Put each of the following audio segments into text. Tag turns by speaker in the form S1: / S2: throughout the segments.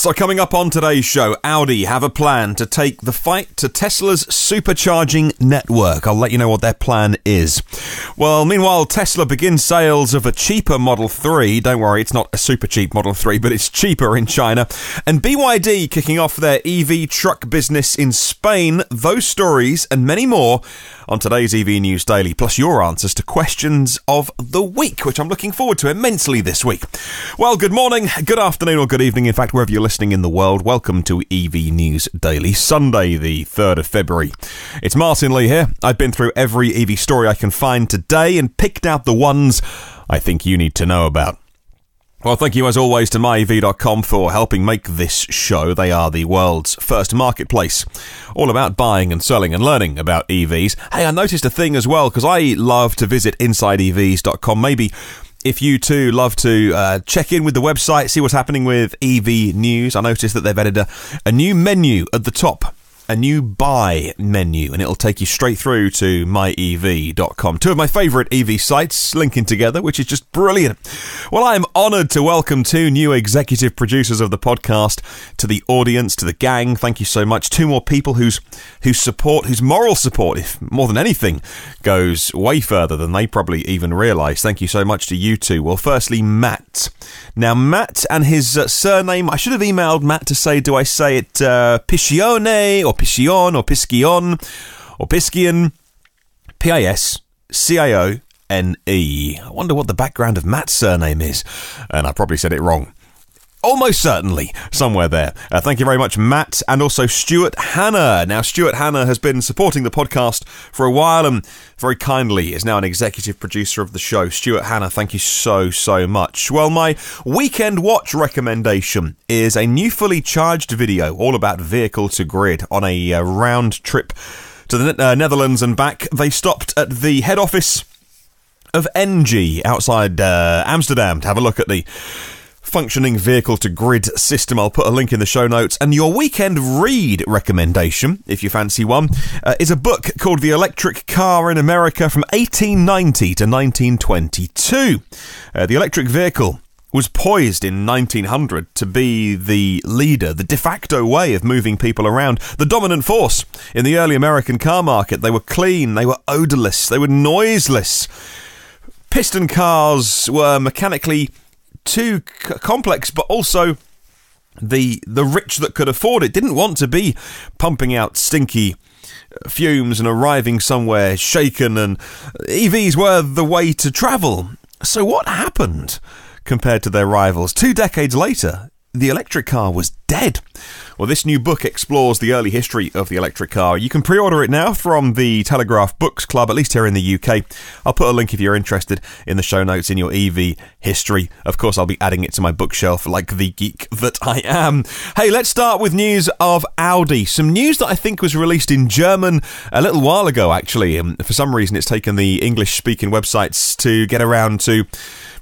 S1: So coming up on today's show, Audi have a plan to take the fight to Tesla's supercharging network. I'll let you know what their plan is. Well, meanwhile, Tesla begins sales of a cheaper Model 3. Don't worry, it's not a super cheap Model 3, but it's cheaper in China. And BYD kicking off their EV truck business in Spain. Those stories and many more on today's EV News Daily, plus your answers to questions of the week, which I'm looking forward to immensely this week. Well, good morning, good afternoon, or good evening, in fact, wherever you're listening in the world. Welcome to EV News Daily, Sunday, the 3rd of February. It's Martyn Lee here. I've been through every EV story I can find today and picked out the ones I think you need to know about. Well, thank you as always to myev.com for helping make this show. They are the world's first marketplace, all about buying and selling and learning about EVs. Hey, I noticed a thing as well, because I love to visit insideevs.com. Maybe if you too love to check in with the website, see what's happening with EV news. I noticed that they've added a new menu at the top. A new buy menu, and it'll take you straight through to myev.com. Two of my favourite EV sites linking together, which is just brilliant. Well, I am honoured to welcome two new executive producers of the podcast to the audience, to the gang. Thank you so much. Two more people whose moral support, if more than anything, goes way further than they probably even realise. Thank you so much to you two. Well, firstly, Matt. Now, Matt and his surname, I should have emailed Matt to say, do I say it PISCIONE or PISCIONE or PISCIONE or PISCIONE? PISCIONE. I wonder what the background of Matt's surname is. And I probably said it wrong. Almost certainly somewhere there. Thank you very much, Matt, and also Stuart Hanna. Now, Stuart Hanna has been supporting the podcast for a while and very kindly is now an executive producer of the show. Stuart Hanna, thank you so much. Well, my weekend watch recommendation is a new fully charged video all about vehicle to grid on a round trip to the Netherlands and back. They stopped at the head office of Engie outside Amsterdam to have a look at the functioning vehicle-to-grid system. I'll put a link in the show notes. And your weekend read recommendation, if you fancy one, is a book called The Electric Car in America from 1890 to 1922. The electric vehicle was poised in 1900 to be the leader, the de facto way of moving people around, the dominant force in the early American car market. They were clean, they were odorless, they were noiseless. Piston cars were mechanically too complex, but also the rich that could afford it didn't want to be pumping out stinky fumes and arriving somewhere shaken, and EVs were the way to travel. So what happened compared to their rivals? 2 decades later, the electric car was dead. Well, this new book explores the early history of the electric car. You can pre-order it now from the Telegraph Books Club, at least here in the UK. I'll put a link if you're interested in the show notes in your EV history. Of course, I'll be adding it to my bookshelf like the geek that I am. Hey, let's start with news of Audi. Some news that I think was released in German a little while ago, actually. For some reason, it's taken the English-speaking websites to get around to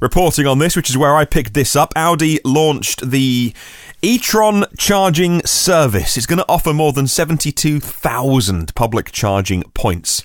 S1: reporting on this, which is where I picked this up. Audi launched the e-tron charging service. It's going to offer more than 72,000 public charging points.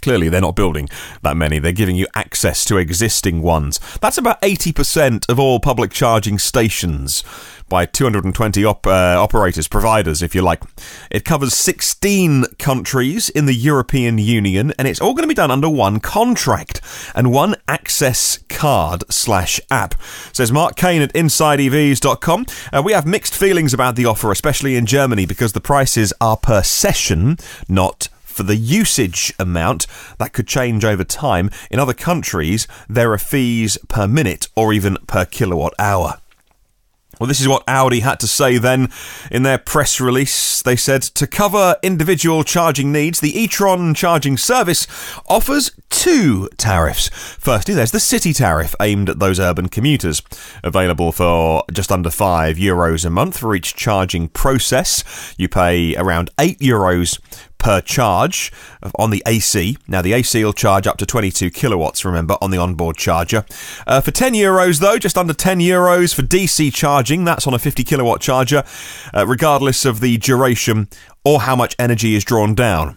S1: Clearly, they're not building that many. They're giving you access to existing ones. That's about 80% of all public charging stations by 220 operators, providers, if you like. It covers 16 countries in the European Union, and it's all going to be done under one contract and one access card/app. Says Mark Kane at InsideEVs.com. We have mixed feelings about the offer, especially in Germany, because the prices are per session, not for the usage amount. That could change over time. In other countries, there are fees per minute or even per kilowatt hour. Well, this is what Audi had to say then in their press release. They said, to cover individual charging needs, the e-tron charging service offers 2 tariffs. Firstly, there's the city tariff aimed at those urban commuters, available for just under €5 a month for each charging process. You pay around €8 per charge on the AC. Now, the AC will charge up to 22 kilowatts, remember, on the onboard charger. For €10, though, just under €10 for DC charging. That's on a 50 kilowatt charger, regardless of the duration or how much energy is drawn down.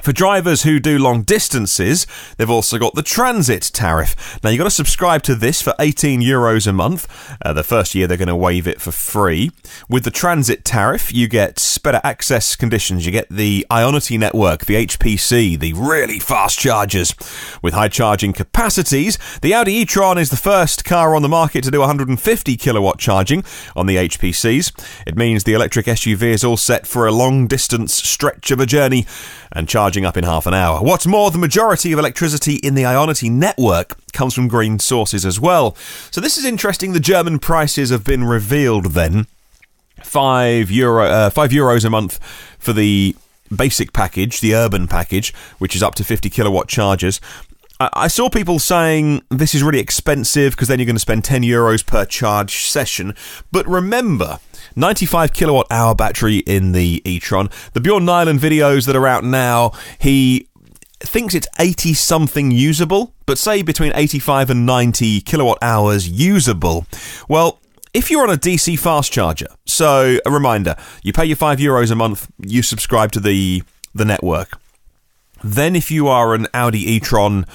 S1: For drivers who do long distances, they've also got the transit tariff. Now, you've got to subscribe to this for €18 a month. The first year, they're going to waive it for free. With the transit tariff, you get better access conditions. You get the Ionity network, the HPC, the really fast chargers with high charging capacities. The Audi e-tron is the first car on the market to do 150 kilowatt charging on the HPCs. It means the electric SUV is all set for a long distance stretch of a journey and charging up in half an hour. What's more, the majority of electricity in the Ionity network comes from green sources as well. So this is interesting. The German prices have been revealed then. €5 a month for the basic package, the urban package, which is up to 50 kilowatt chargers. I saw people saying this is really expensive because then you're going to spend €10 per charge session. But remember, 95 kilowatt hour battery in the e-tron. The Bjorn Nyland videos that are out now, he thinks it's 80 something usable, but say between 85 and 90 kilowatt hours usable. Well, if you're on a DC fast charger, so a reminder, you pay your €5 a month, you subscribe to the network. Then if you are an Audi e-tron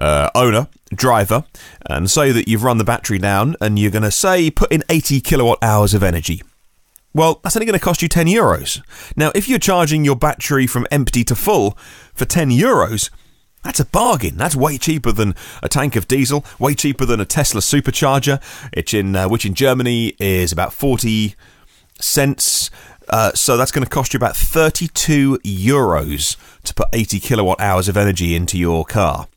S1: owner, driver, and say that you've run the battery down and you're going to say put in 80 kilowatt hours of energy, well, that's only going to cost you €10. Now, if you're charging your battery from empty to full for €10, that's a bargain. That's way cheaper than a tank of diesel, way cheaper than a Tesla Supercharger, which in Germany is about 40 cents. So that's going to cost you about €32 to put 80 kilowatt hours of energy into your car.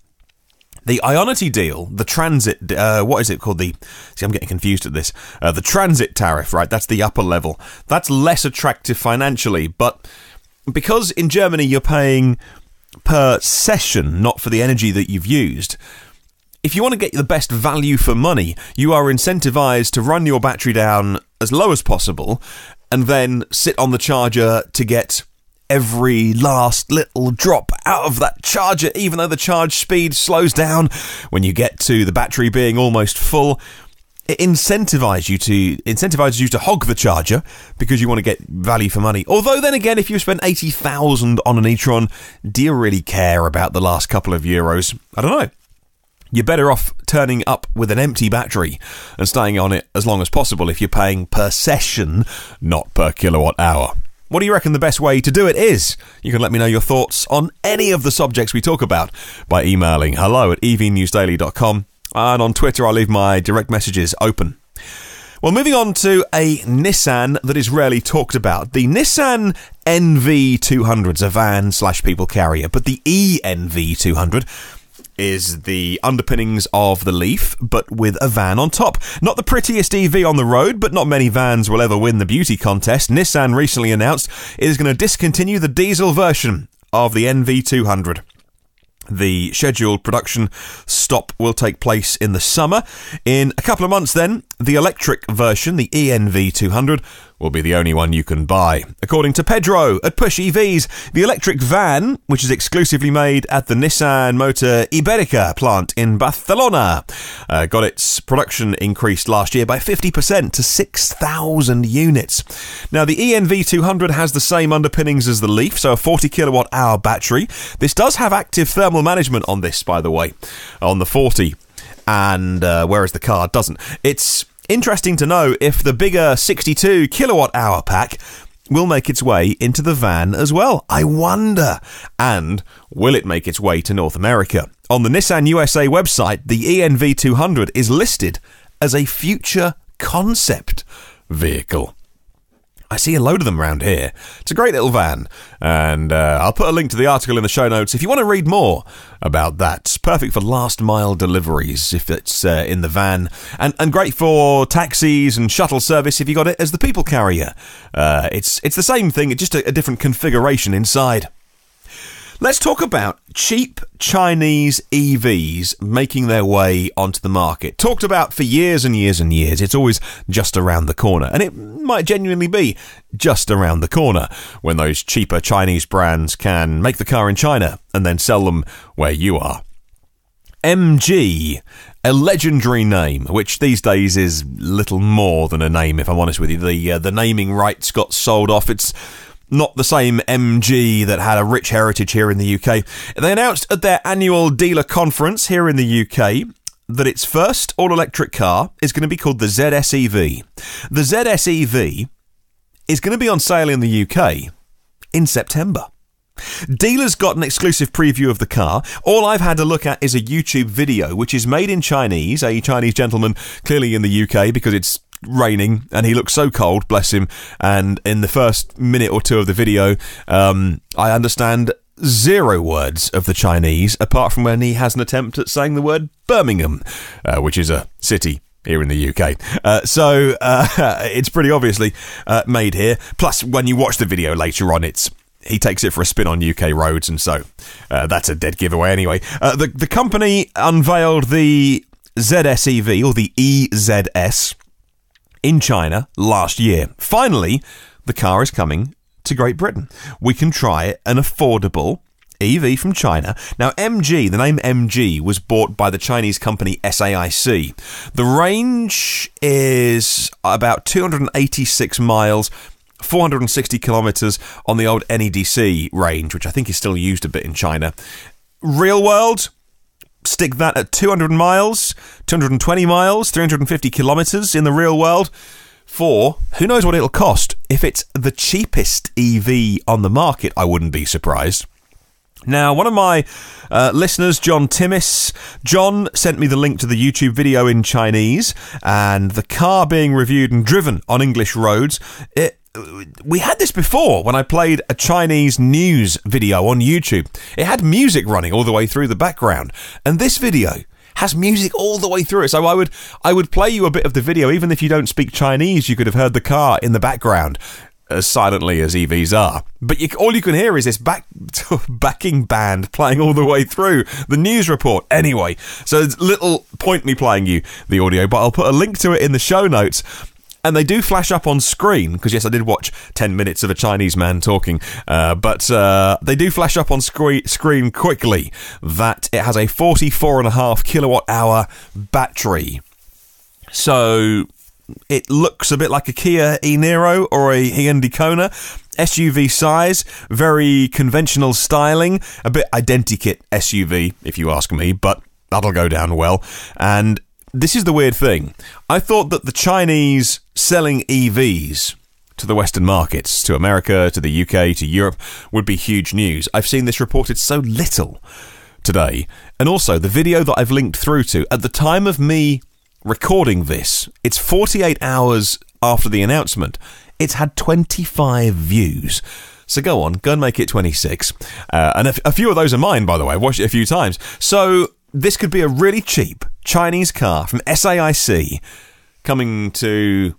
S1: The Ionity deal, the transit, what is it called? I'm getting confused at this. The transit tariff, right? That's the upper level. That's less attractive financially, but because in Germany you're paying per session, not for the energy that you've used, if you want to get the best value for money, you are incentivized to run your battery down as low as possible and then sit on the charger to get every last little drop out of that charger, even though the charge speed slows down when you get to the battery being almost full. It incentivizes you to hog the charger because you want to get value for money. Although then again, if you spend 80,000 on an e-tron, do you really care about the last couple of euros? I don't know. You're better off turning up with an empty battery and staying on it as long as possible if you're paying per session, not per kilowatt hour. What do you reckon the best way to do it is? You can let me know your thoughts on any of the subjects we talk about by emailing hello@evnewsdaily.com, and on Twitter I'll leave my direct messages open. Well, moving on to a Nissan that is rarely talked about. The Nissan NV200 is a van/people carrier, but the ENV200 is the underpinnings of the Leaf, but with a van on top. Not the prettiest EV on the road, but not many vans will ever win the beauty contest. Nissan recently announced it is going to discontinue the diesel version of the NV200. The scheduled production stop will take place in the summer. In a couple of months then, the electric version, the ENV200, will be the only one you can buy. According to Pedro at Push EVs, the electric van, which is exclusively made at the Nissan Motor Iberica plant in Barcelona, got its production increased last year by 50% to 6,000 units. Now, the ENV200 has the same underpinnings as the Leaf, so a 40 kilowatt hour battery. This does have active thermal management on this, by the way, on the 40, and whereas the car doesn't. It's interesting to know if the bigger 62 kilowatt hour pack will make its way into the van as well. I wonder. And will it make its way to North America? On the Nissan USA website, the ENV200 is listed as a future concept vehicle. I see a load of them around here. It's a great little van, and I'll put a link to the article in the show notes if you want to read more about that. It's perfect for last mile deliveries if it's in the van, and great for taxis and shuttle service if you got it as the people carrier. It's the same thing, it's just a different configuration inside. Let's talk about cheap Chinese EVs making their way onto the market. Talked about for years and years and years. It's always just around the corner. And it might genuinely be just around the corner when those cheaper Chinese brands can make the car in China and then sell them where you are. MG, a legendary name, which these days is little more than a name, if I'm honest with you. The naming rights got sold off. It's not the same MG that had a rich heritage here in the UK. They announced at their annual dealer conference here in the UK that its first all-electric car is going to be called the ZS-EV. The ZS-EV is going to be on sale in the UK in September. Dealers got an exclusive preview of the car. All I've had to look at is a YouTube video, which is made in Chinese, a Chinese gentleman clearly in the UK because it's raining and he looks so cold, bless him. And in the first minute or two of the video, I understand 0 words of the Chinese, apart from when he has an attempt at saying the word Birmingham, which is a city here in the UK. So it's pretty obviously made here. Plus, when you watch the video later on, he takes it for a spin on UK roads, and so that's a dead giveaway anyway. The company unveiled the ZS-EV, or the EZS, in China last year. Finally, the car is coming to Great Britain. We can try an affordable EV from China. Now, MG, the name MG, was bought by the Chinese company SAIC. The range is about 286 miles, 460 kilometres on the old NEDC range, which I think is still used a bit in China. Real world, stick that at 200 miles, 220 miles, 350 kilometres in the real world. For who knows what it'll cost. If it's the cheapest EV on the market, I wouldn't be surprised. Now, one of my listeners, John Timmis, John sent me the link to the YouTube video in Chinese, and the car being reviewed and driven on English roads. We had this before when I played a Chinese news video on YouTube. It had music running all the way through the background, and this video has music all the way through it. So I would play you a bit of the video. Even if you don't speak Chinese, you could have heard the car in the background, as silently as EVs are. But all you can hear is this backing band playing all the way through the news report. Anyway, so there's little point me playing you the audio, but I'll put a link to it in the show notes. And they do flash up on screen, because yes, I did watch 10 minutes of a Chinese man talking, but they do flash up on screen quickly that it has a 44.5 kilowatt hour battery. So it looks a bit like a Kia e-Niro or a Hyundai Kona. SUV size, very conventional styling, a bit identikit SUV, if you ask me, but that'll go down well. And this is the weird thing. I thought that the Chinese selling EVs to the Western markets, to America, to the UK, to Europe, would be huge news. I've seen this reported so little today. And also, the video that I've linked through to, at the time of me recording this, it's 48 hours after the announcement. It's had 25 views. So go and make it 26. And a few of those are mine, by the way. I've watched it a few times. So this could be a really cheap Chinese car from SAIC coming to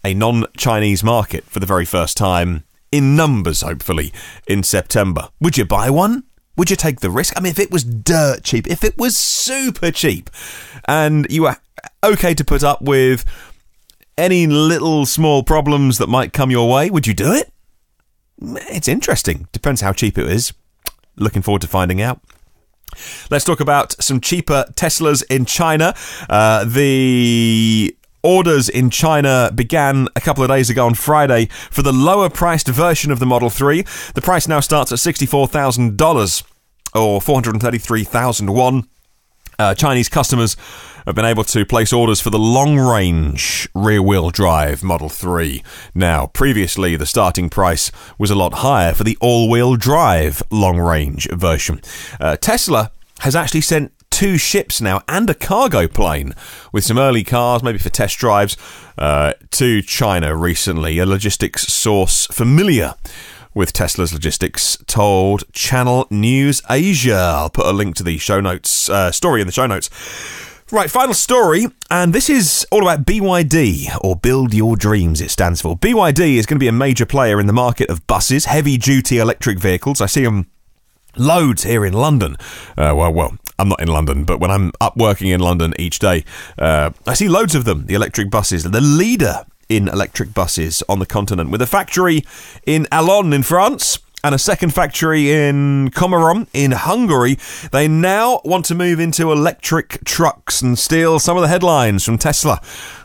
S1: a non-Chinese market for the very first time, in numbers, hopefully, in September. Would you buy one? Would you take the risk? I mean, if it was dirt cheap, if it was super cheap, and you were okay to put up with any little small problems that might come your way, would you do it? It's interesting. Depends how cheap it is. Looking forward to finding out. Let's talk about some cheaper Teslas in China. The orders in China began a couple of days ago on Friday for the lower-priced version of the Model 3. The price now starts at $64,000, or 433,000 won. Chinese customers have been able to place orders for the long-range rear-wheel drive Model 3. Now, previously, the starting price was a lot higher for the all-wheel drive long-range version. Tesla has actually sent 2 ships now and a cargo plane with some early cars, maybe for test drives, to China recently. A logistics source familiar with Tesla's logistics told Channel News Asia. I'll put a link to the show notes, story in the show notes. Right, final story, and this is all about BYD, or Build Your Dreams it stands for. BYD is going to be a major player in the market of buses, heavy-duty electric vehicles. I see them loads here in London. Well, I'm not in London, but when I'm up working in London each day, I see loads of them, the electric buses. The leader in electric buses on the continent, with a factory in Allons in France and a second factory in Komárom in Hungary, they now want to move into electric trucks and steal some of the headlines from Tesla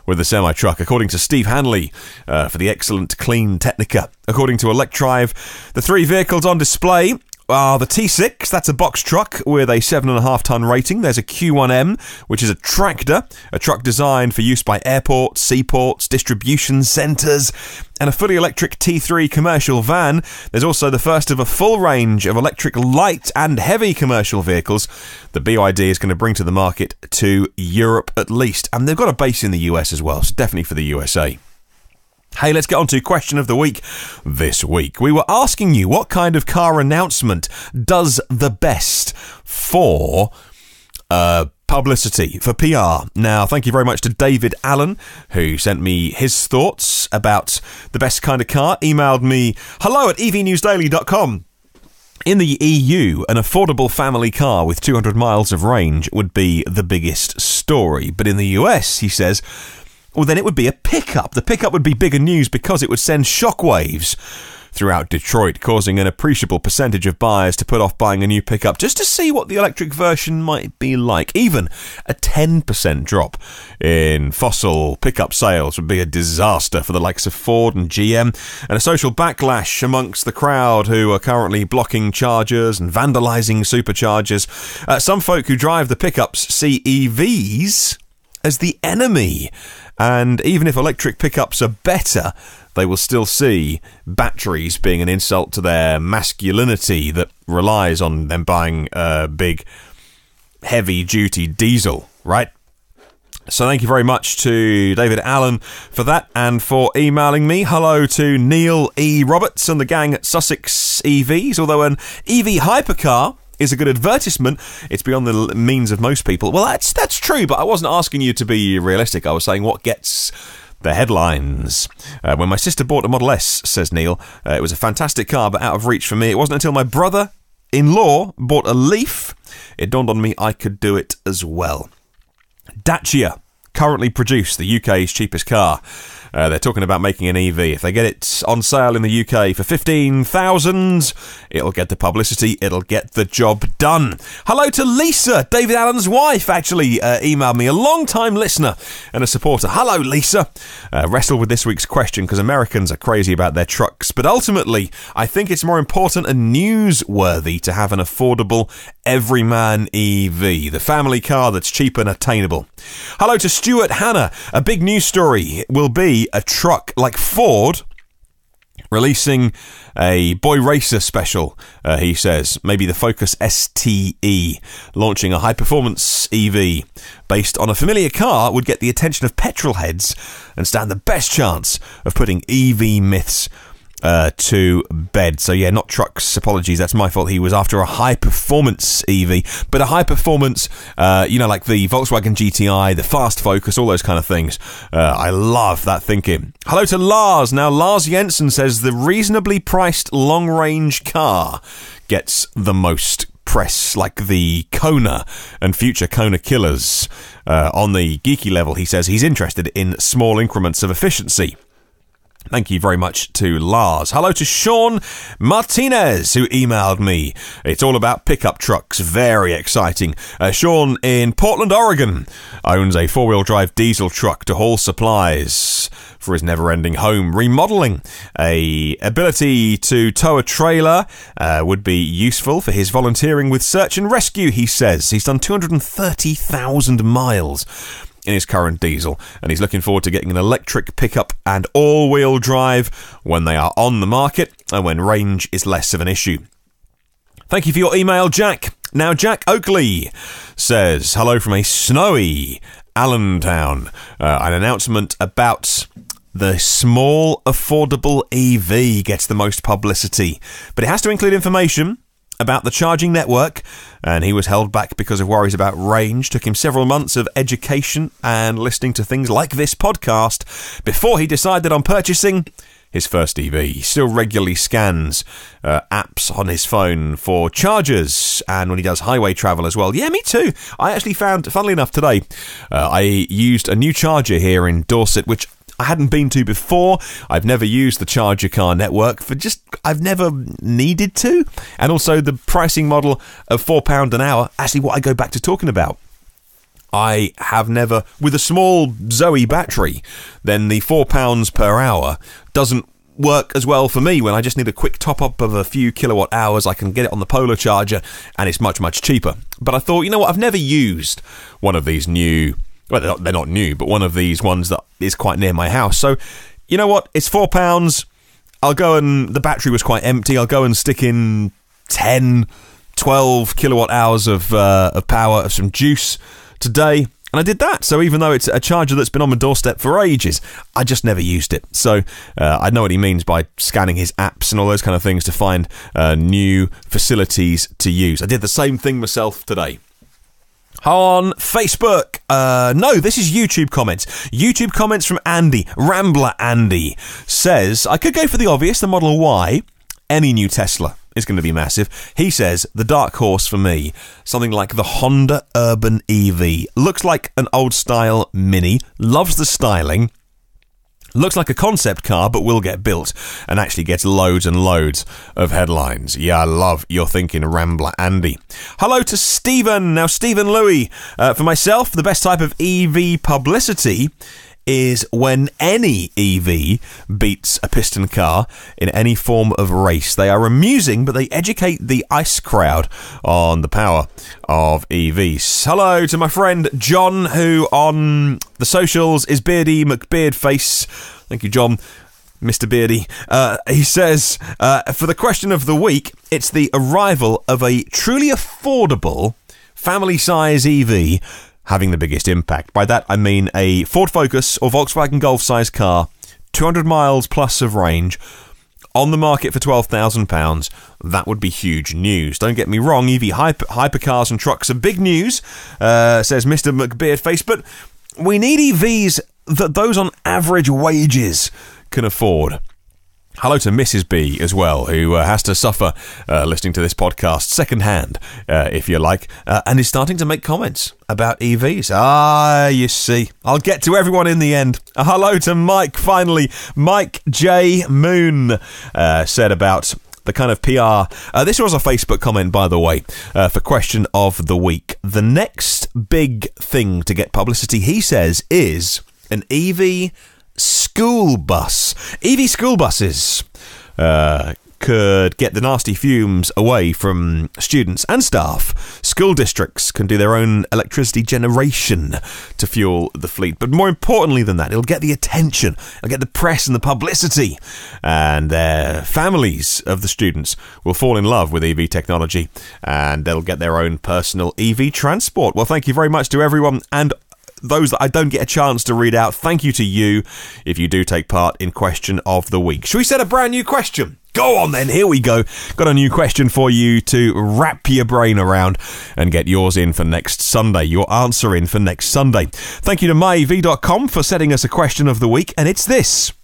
S1: with the semi-truck, according to Steve Hanley for the excellent Clean Technica. According to Electrive, the three vehicles on display are the T6, that's a box truck with a 7.5-ton rating. There's a Q1M, which is a tractor, a truck designed for use by airports, seaports, distribution centres, and a fully electric T3 commercial van. There's also the first of a full range of electric light and heavy commercial vehicles that BYD is going to bring to the market to Europe at least. And they've got a base in the US as well, so definitely for the USA. Hey, let's get on to question of the week this week. We were asking you what kind of car announcement does the best for publicity, for PR. Now, thank you very much to David Allen, who sent me his thoughts about the best kind of car. Emailed me hello@evnewsdaily.com. In the EU, an affordable family car with 200 miles of range would be the biggest story. But in the US, he says, well, then it would be a pickup. The pickup would be bigger news because it would send shockwaves throughout Detroit, causing an appreciable percentage of buyers to put off buying a new pickup just to see what the electric version might be like. Even a 10% drop in fossil pickup sales would be a disaster for the likes of Ford and GM, and a social backlash amongst the crowd who are currently blocking chargers and vandalising superchargers. Some folk who drive the pickups see EVs as the enemy. And even if electric pickups are better, they will still see batteries being an insult to their masculinity that relies on them buying a big, heavy-duty diesel, right? So thank you very much to David Allen for that and for emailing me. Hello to Neil E. Roberts and the gang at Sussex EVs. Although an EV hypercar is a good advertisement, it's beyond the means of most people. Well, that's true, but I wasn't asking you to be realistic. I was saying what gets the headlines. When my sister bought a Model S, says Neil, it was a fantastic car, but out of reach for me. It wasn't until my brother-in-law bought a Leaf, it dawned on me I could do it as well. Dacia currently produce the UK's cheapest car. They're talking about making an EV. If they get it on sale in the UK for $15,000, it'll get the publicity, it'll get the job done. Hello to Lisa, David Allen's wife, actually emailed me, a long-time listener and a supporter. Hello, Lisa. Wrestle with this week's question because Americans are crazy about their trucks, but ultimately, I think it's more important and newsworthy to have an affordable everyman EV, the family car that's cheap and attainable. Hello to Stuart Hanna. A big news story will be a truck like Ford releasing a boy racer special, he says. Maybe the Focus STE, launching a high-performance EV based on a familiar car would get the attention of petrol heads and stand the best chance of putting EV myths to bed. So yeah, not trucks, apologies, that's my fault. He was after a high performance EV, but a high performance, like the Volkswagen GTI, the Fast Focus, all those kind of things. I love that thinking. Hello to Lars. Now, Lars Jensen says the reasonably priced long range car gets the most press, like the Kona and future Kona killers. On the geeky level, he says he's interested in small increments of efficiency. Thank you very much to Lars. Hello to Sean Martinez, who emailed me. It's all about pickup trucks. Very exciting. Sean in Portland, Oregon, owns a four-wheel drive diesel truck to haul supplies for his never-ending home remodeling. A ability to tow a trailer would be useful for his volunteering with search and rescue, he says. He's done 230,000 miles in his current diesel, and he's looking forward to getting an electric pickup and all-wheel drive when they are on the market and when range is less of an issue. Thank you for your email, Jack. Now, Jack Oakley says, hello from a snowy Allentown. An announcement about the small, affordable EV gets the most publicity, but it has to include information about the charging network, and he was held back because of worries about range. Took him several months of education and listening to things like this podcast before he decided on purchasing his first EV. He still regularly scans apps on his phone for chargers, and when he does highway travel as well. Yeah, me too. I actually found, funnily enough, today I used a new charger here in Dorset, which I hadn't been to before. I've never used the Charge Your Car network I've never needed to. And also the pricing model of £4 an hour, actually what I go back to talking about. I have never, with a small Zoe battery, then the £4 per hour doesn't work as well for me when I just need a quick top up of a few kilowatt hours. I can get it on the Polar Charger and it's much, much cheaper. But I thought, you know what, I've never used one of these new, well, they're not new, but one of these ones that is quite near my house. So, you know what, it's £4. I'll go and, the battery was quite empty, I'll go and stick in 10, 12 kilowatt hours of power of some juice today. And I did that. So even though it's a charger that's been on my doorstep for ages, I just never used it. So I know what he means by scanning his apps and all those kind of things to find new facilities to use. I did the same thing myself today. On Facebook, no, this is YouTube comments. YouTube comments from Andy. Rambler Andy says, I could go for the obvious, the Model Y. Any new Tesla is going to be massive. He says, the dark horse for me, something like the Honda Urban EV. Looks like an old style Mini, loves the styling, looks like a concept car, but will get built and actually gets loads and loads of headlines. Yeah, I love your thinking, Rambler Andy. Hello to Stephen. Now, Stephen Louis, for myself, the best type of EV publicity is when any EV beats a piston car in any form of race. They are amusing, but they educate the ICE crowd on the power of EVs. Hello to my friend John, who on the socials is Beardy McBeardface. Thank you, John. Mr. Beardy. He says, for the question of the week, it's the arrival of a truly affordable family-size EV having the biggest impact. By that, I mean a Ford Focus or Volkswagen Golf-sized car, 200 miles plus of range, on the market for £12,000. That would be huge news. Don't get me wrong, EV hypercars and trucks are big news, says Mr. McBeardface, but we need EVs that those on average wages can afford. Hello to Mrs. B as well, who has to suffer listening to this podcast secondhand, if you like, and is starting to make comments about EVs. Ah, you see. I'll get to everyone in the end. Hello to Mike, finally. Mike J. Moon said about the kind of PR. This was a Facebook comment, by the way, for question of the week. The next big thing to get publicity, he says, is an EV school bus. EV school buses could get the nasty fumes away from students and staff. School districts can do their own electricity generation to fuel the fleet. But more importantly than that, it'll get the attention, it'll get the press and the publicity, and their families of the students will fall in love with EV technology, and they'll get their own personal EV transport. Well, thank you very much to everyone, and those that I don't get a chance to read out, thank you to you if you do take part in question of the week. Should we set a brand new question? Go on then, here we go. Got a new question for you to wrap your brain around and get yours in for next Sunday, your answer in for next Sunday. Thank you to myev.com for setting us a question of the week, and it's this.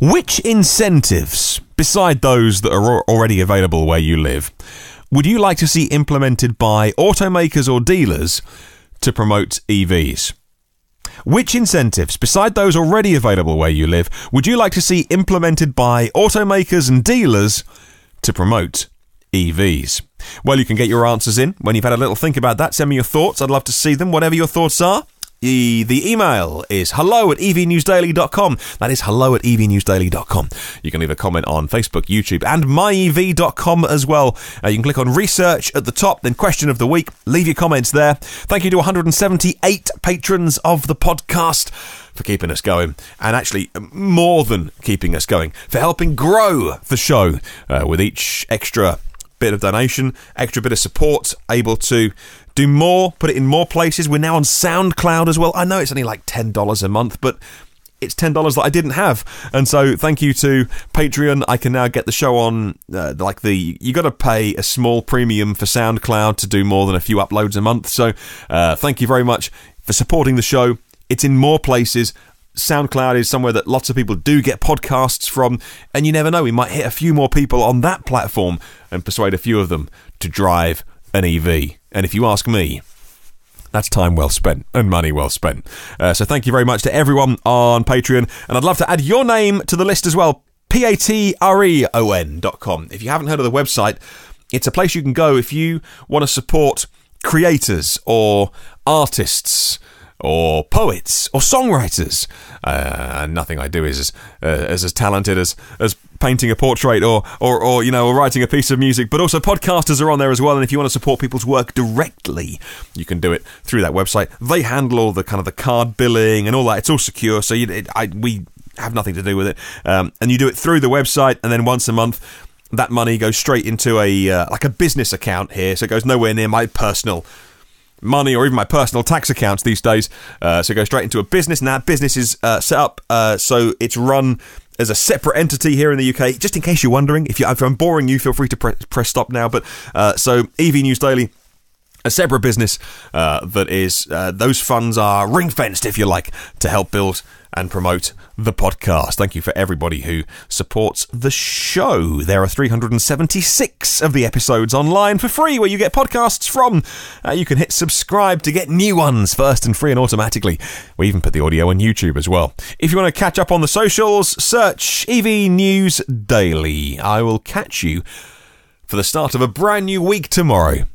S1: Which incentives, beside those that are already available where you live, would you like to see implemented by automakers or dealers to promote EVs? Which incentives, beside those already available where you live, would you like to see implemented by automakers and dealers to promote EVs? Well, you can get your answers in when you've had a little think about that. Send me your thoughts. I'd love to see them, whatever your thoughts are. The email is hello@evnewsdaily.com. That is hello@evnewsdaily.com. You can leave a comment on Facebook, YouTube, and myev.com as well. You can click on research at the top, then question of the week. Leave your comments there. Thank you to 178 patrons of the podcast for keeping us going, and actually more than keeping us going, for helping grow the show with each extra bit of donation, extra bit of support, able to do more, put it in more places. We're now on SoundCloud as well. I know it's only like $10 a month, but it's $10 that I didn't have. And so thank you to Patreon. I can now get the show on, you got to pay a small premium for SoundCloud to do more than a few uploads a month. So thank you very much for supporting the show. It's in more places. SoundCloud is somewhere that lots of people do get podcasts from, and you never know, we might hit a few more people on that platform and persuade a few of them to drive an EV. And if you ask me, That's time well spent and money well spent. So thank you very much to everyone on Patreon. And I'd love to add your name to the list as well. patreon.com. If you haven't heard of the website, it's a place you can go if you want to support creators or artists or poets or songwriters. Nothing I do is as talented as painting a portrait or writing a piece of music, but also podcasters are on there as well. And if you want to support people's work directly, you can do it through that website. They handle all the kind of the card billing and all that. It's all secure, so we have nothing to do with it. And you do it through the website, and then once a month, that money goes straight into a business account here, so it goes nowhere near my personal money or even my personal tax accounts these days. So it goes straight into a business. Now, that business is set up so it's run as a separate entity here in the UK. Just in case you're wondering, if I'm boring you, feel free to press stop now. But so EV News Daily, a separate business that is those funds are ring fenced, if you like, to help build and promote the podcast. Thank you for everybody who supports the show. There are 376 of the episodes online for free where you get podcasts from. You can hit subscribe to get new ones first and free and automatically. We even put the audio on YouTube as well. If you want to catch up on the socials, search EV News Daily. I will catch you for the start of a brand new week tomorrow.